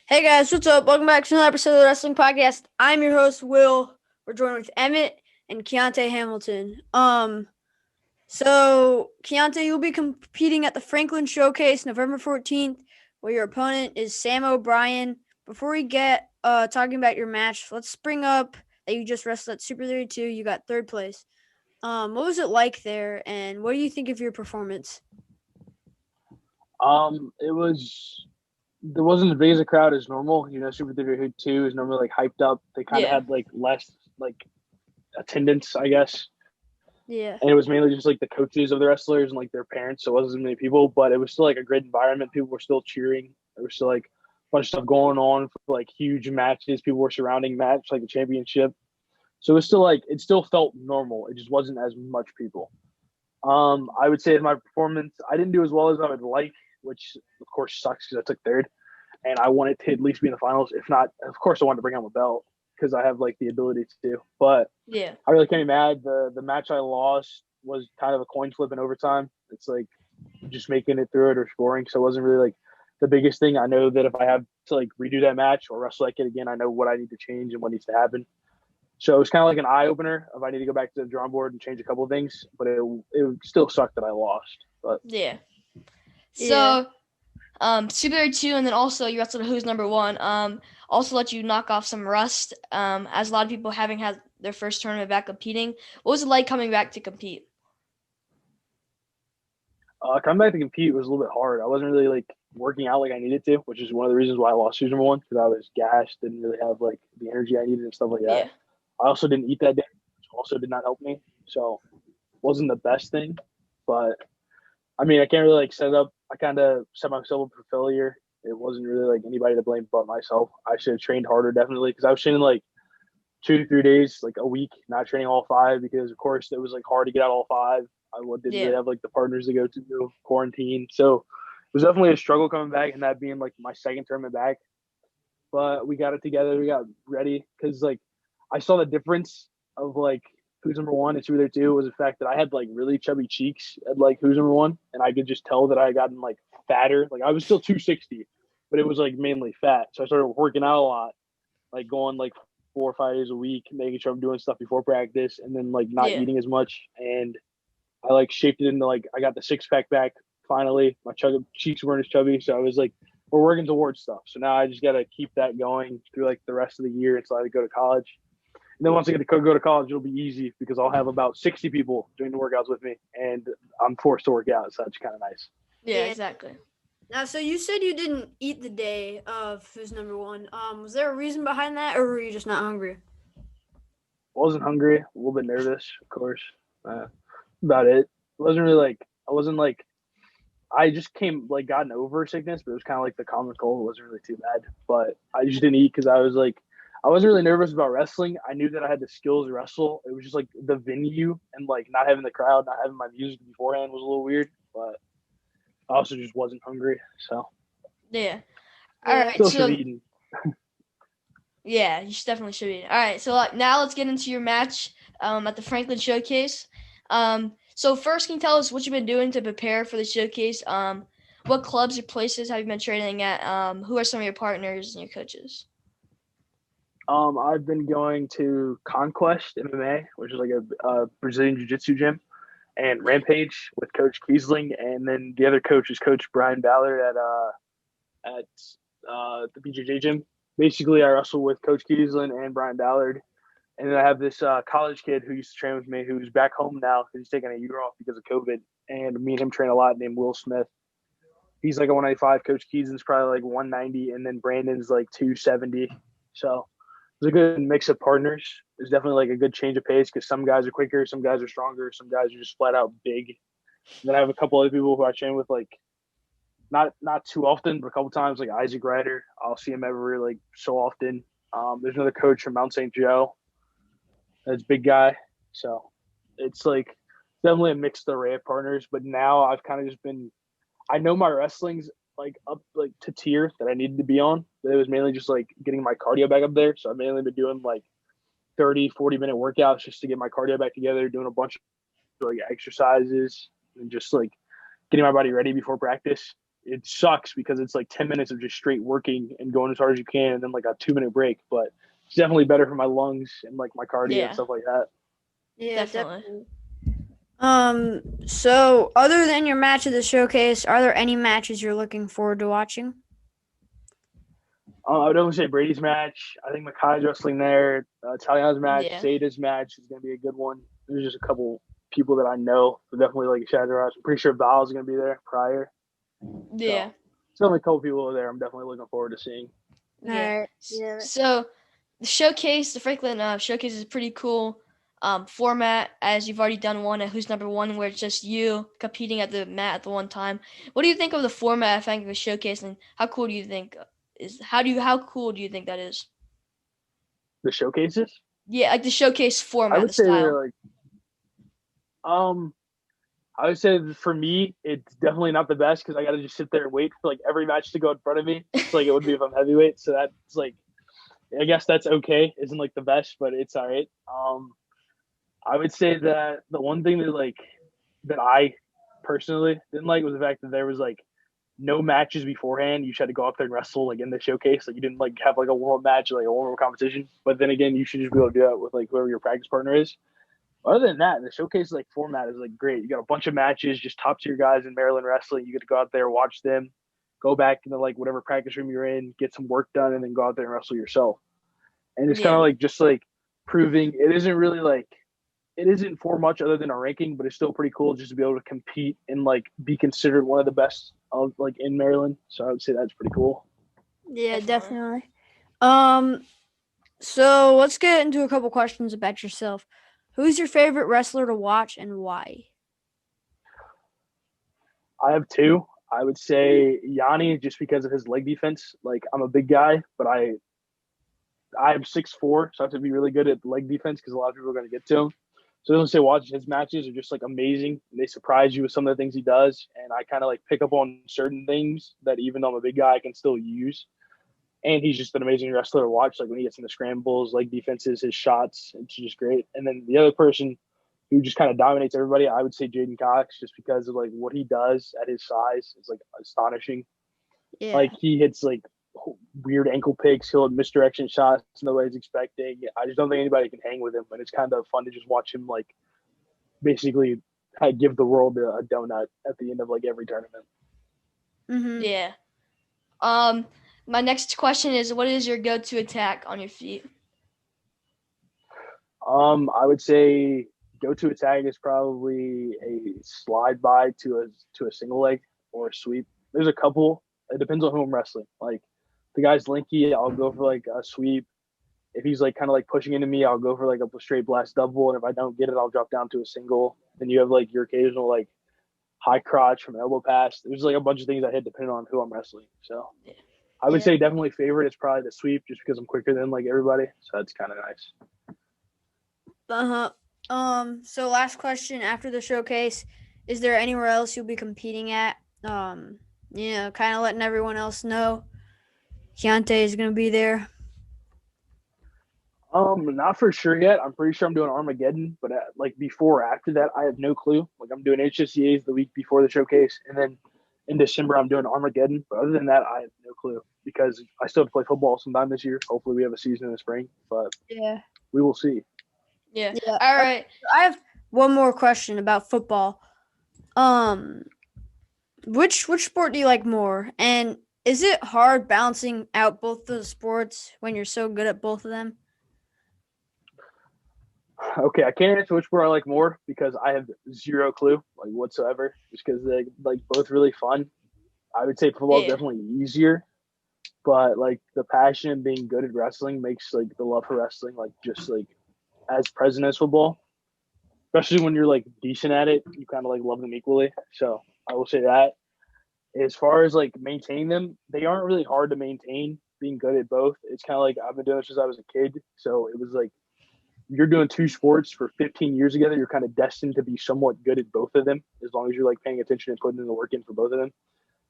Hey guys, what's up? Welcome back to another episode of the Wrestling Podcast. I'm your host, Will. We're joined with Emmett and Kyonte Hamilton. So Kyonte, you'll be competing at the Franklin Showcase November 14th, where your opponent is Sam O'Brien. Before we get talking about your match, let's bring up that you just wrestled at Super 32. You got third place. What was it like there, and what do you think of your performance? It was there wasn't as big as a crowd as normal. Super 32 is normally like hyped up. They kind of Yeah, had like less like attendance, I guess, yeah, and it was mainly just like the coaches of the wrestlers and like their parents. So it wasn't as many people, but it was still like a great environment. People were still cheering. There was still like a bunch of stuff going on for like huge matches. People were surrounding match like the championship. So it was still like it still felt normal. It just wasn't as much people. I would say in my performance, I didn't do as well as I would like, which of course sucks because I took third, and I wanted to at least be in the finals. If not, of course, I wanted to bring home a belt because I have like the ability to. But yeah, I really can't be mad. The match I lost was kind of a coin flip in overtime. It's like just making it through it or scoring, so it wasn't really like the biggest thing. I know that if I have to like redo that match or wrestle like it again, I know what I need to change and what needs to happen. So it was kind of like an eye opener if I need to go back to the drawing board and change a couple of things. But it still sucked that I lost. But Yeah. yeah. So, Super 32, and then also you wrestled Who's Number One. Also let you knock off some rust. As a lot of people having had their first tournament back competing. What was it like coming back to compete? coming back to compete was a little bit hard. I wasn't really like working out like I needed to, which is one of the reasons why I lost season one because I was gassed, didn't really have like the energy I needed and stuff like that. Yeah. I also didn't eat that day, which also did not help me. So it wasn't the best thing. But I mean, I can't really like set it up. I kind of set myself up for failure. It wasn't really like anybody to blame but myself. I should have trained harder definitely because I was training like 2 to 3 days, like a week, not training all five because of course it was like hard to get out all five. I didn't really Yeah. have like the partners to go to quarantine, so it was definitely a struggle coming back and that being like my second tournament back. But we got it together. We got ready because like I saw the difference of like who's number one and who there too was the fact that I had like really chubby cheeks at like who's number one, and I could just tell that I had gotten like fatter. Like I was still 260, but it was like mainly fat. So I started working out a lot, like going like 4 or 5 days a week, making sure I'm doing stuff before practice, and then like not Yeah. eating as much. And I like shaped it into like I got the six pack back finally. My cheeks weren't as chubby, so I was like, we're working towards stuff. So now I just got to keep that going through like the rest of the year until I go to college. And then once I get to go to college, it'll be easy because I'll have about 60 people doing the workouts with me, and I'm forced to work out. So that's kind of nice. Yeah, Yeah. exactly. Now, so you said you didn't eat the day of who's number one. Was there a reason behind that, or were you just not hungry? I wasn't hungry, a little bit nervous, of course. About it. It wasn't really like I wasn't like I just came like gotten over sickness, but it was kind of like the common cold. It wasn't really too bad, but I just didn't eat because I was like, I wasn't really nervous about wrestling. I knew that I had the skills to wrestle. It was just like the venue and like not having the crowd, not having my music beforehand was a little weird, but I also just wasn't hungry, so Yeah. All Yeah. right. still should have So eaten. yeah, you definitely should be. All right. So now let's get into your match at the Franklin Showcase. So first, can you tell us what you've been doing to prepare for the showcase? What clubs or places have you been training at? Who are some of your partners and your coaches? I've been going to Conquest MMA, which is like a Brazilian Jiu-Jitsu gym, and Yeah. Rampage with Coach Kiesling, and then the other coach is Coach Brian Ballard at the BJJ gym. Basically, I wrestle with Coach Kiesling and Brian Ballard, and then I have this college kid who used to train with me who's back home now because he's taking a year off because of COVID, and me and him train a lot. Named Will Smith. He's like a 195. Coach Kiesling's probably like 190, and then Brandon's like 270. So it's a good mix of partners. It's definitely like a good change of pace because some guys are quicker, some guys are stronger, some guys are just flat out big. And then I have a couple other people who I train with like not too often, but a couple times like Isaac Ryder. I'll see him every like so often. There's another coach from Mount St. Joe. That's a big guy. So it's like definitely a mixed array of partners. But now I've kind of just been I know my wrestling's like up like to tier that I needed to be on. But it was mainly just like getting my cardio back up there. So I've mainly been doing like 30, 40 minute workouts just to get my cardio back together, doing a bunch of like exercises and just like getting my body ready before practice. it sucks because it's like 10 minutes of just straight working and going as hard as you can, and then like a 2 minute break. But it's definitely better for my lungs and like my cardio and stuff like that. Yeah, Definitely. So other than your match of the showcase, are there any matches you're looking forward to watching? I would always say Brady's match. I think Makai's wrestling there. Taliana's match, Yeah. Zeta's match is going to be a good one. There's just a couple people that I know who definitely like Shadrach. I'm pretty sure Val's going to be there prior. Yeah. So only a couple people over there I'm definitely looking forward to seeing. Yeah. Alright, yeah. So the showcase, the Franklin showcase is a pretty cool format, as you've already done one at Who's Number One, where it's just you competing at the mat at the one time. What do you think of the format of the showcase, and how cool do you think how cool do you think that is? The showcases? Yeah, like the showcase I format, would the say style. they're like, I would say for me, it's definitely not the best because I got to just sit there and wait for like every match to go in front of me, just like it would be if I'm heavyweight. So that's like, I guess that's okay. Isn't like the best, but it's all right. I would say that the one thing that I personally didn't like was the fact that there was like no matches beforehand. You just had to go up there and wrestle like in the showcase. Like you didn't like have like a warm up match or like a warm up competition. But then again, you should just be able to do that with like whoever your practice partner is. Other than that, the showcase like format is like great. You got a bunch of matches, just top tier guys in Maryland wrestling. You get to go out there, watch them, go back into like whatever practice room you're in, get some work done, and then go out there and wrestle yourself. And it's kind of Yeah. like just like proving it isn't really like it isn't for much other than a ranking, but it's still pretty cool just to be able to compete and like be considered one of the best of like in Maryland. So I would say that's pretty cool. Yeah, Definitely. definitely. So let's get into a couple questions about yourself. Who's your favorite wrestler to watch and why? I have two. I would say Yanni just because of his leg defense. Like I'm a big guy, but I'm 6'4", so I have to be really good at leg defense because a lot of people are going to get to him. So I don't say watching his matches are just like amazing. They surprise you with some of the things he does, and I kind of like pick up on certain things that even though I'm a big guy, I can still use. And he's just an amazing wrestler to watch. Like when he gets in the scrambles, leg defenses, his shots, it's just great. And then the other person who just kind of dominates everybody, I would say Jaden Cox, just because of like what he does at his size is like astonishing. Yeah. Like he hits like weird ankle picks, he'll hit misdirection shots nobody's expecting. I just don't think anybody can hang with him, and it's kind of fun to just watch him like basically give the world a donut at the end of like every tournament. Mm-hmm. Yeah. My next question is, what is your go-to attack on your feet? I would say go-to attack is probably a slide by to a single leg or a sweep. There's a couple. It depends on who I'm wrestling. Like the guy's linky, I'll go for like a sweep. If he's like kind of like pushing into me, I'll go for like a straight blast double. And if I don't get it, I'll drop down to a single. Then you have like your occasional like high crotch from elbow pass. There's like a bunch of things I hit depending on who I'm wrestling. So I would say definitely favorite is probably the sweep just because I'm quicker than like everybody. So that's kind of nice. So last question after the showcase, is there anywhere else you'll be competing at? Kind of letting everyone else know Kyonte is going to be there. Not for sure yet. I'm pretty sure I'm doing Armageddon, but like before or after that, I have no clue. Like I'm doing HSCA's the week before the showcase, and then in December I'm doing Armageddon. But other than that, I have no clue because I still have to play football sometime this year. Hopefully, we have a season in the spring, but Yeah. we will see. Yeah. Yeah. All right. I have one more question about football. Which sport do you like more? And is it hard balancing out both those sports when you're so good at both of them? Okay, I can't answer which sport I like more because I have zero clue, like whatsoever. Just because they're like both really fun. I would say football is Yeah. definitely easier, but like the passion and being good at wrestling makes like the love for wrestling like just like as present as football. Especially when you're like decent at it, you kind of like love them equally. So I will say that. As far as like maintaining them, they aren't really hard to maintain. Being good at both, it's kind of like I've been doing this since I was a kid. So it was like you're doing two sports for 15 years together. You're kind of destined to be somewhat good at both of them as long as you're like paying attention and putting in the work in for both of them.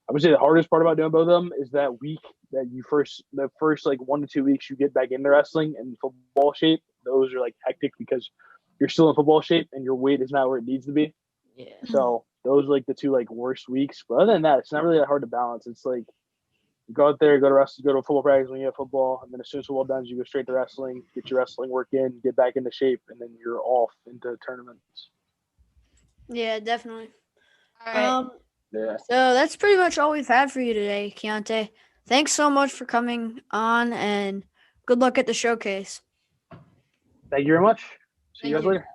I would say the hardest part about doing both of them is that week that the first like 1 to 2 weeks you get back into wrestling and football shape. Those are like hectic because you're still in football shape and your weight is not where it needs to be. Yeah. So those are like the two like worst weeks. But other than that, it's not really that hard to balance. It's like you go out there, go to wrestling, go to football practice when you have football, and then as soon as football done, you go straight to wrestling, get your wrestling work in, get back into shape, and then you're off into tournaments. Yeah, definitely. All right. Yeah. So that's pretty much all we've had for you today, Kyonte. Thanks so much for coming on, and good luck at the showcase. Thank you very much. See Thank you guys you. later.